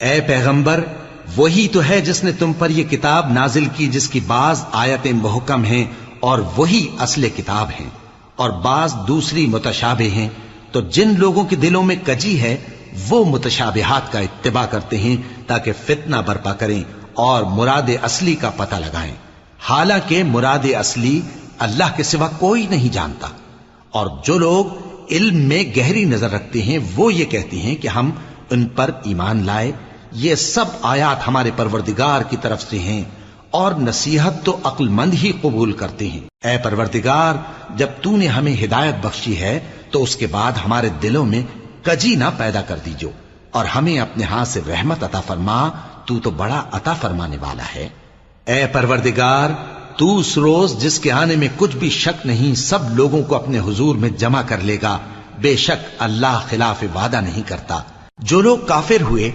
اے پیغمبر، وہی تو ہے جس نے تم پر یہ کتاب نازل کی جس کی بعض آیتیں محکم ہیں اور وہی اصل کتاب ہیں اور بعض دوسری متشابہ ہیں، تو جن لوگوں کے دلوں میں کجی ہے وہ متشابہات کا اتباع کرتے ہیں تاکہ فتنہ برپا کریں اور مراد اصلی کا پتہ لگائیں، حالانکہ مراد اصلی اللہ کے سوا کوئی نہیں جانتا۔ اور جو لوگ علم میں گہری نظر رکھتے ہیں وہ یہ کہتے ہیں کہ ہم ان پر ایمان لائے، یہ سب آیات ہمارے پروردگار کی طرف سے ہیں اور نصیحت تو عقل مند ہی قبول کرتے ہیں۔ اے پروردگار، جب تو نے ہمیں ہدایت بخشی ہے تو اس کے بعد ہمارے دلوں میں کجی نہ پیدا کر دیجو اور ہمیں اپنے ہاتھ سے رحمت عطا فرما، تو بڑا عطا فرمانے والا ہے۔ اے پروردگار، تو اس روز جس کے آنے میں کچھ بھی شک نہیں سب لوگوں کو اپنے حضور میں جمع کر لے گا، بے شک اللہ خلاف وعدہ نہیں کرتا۔ جو لوگ کافر ہوئے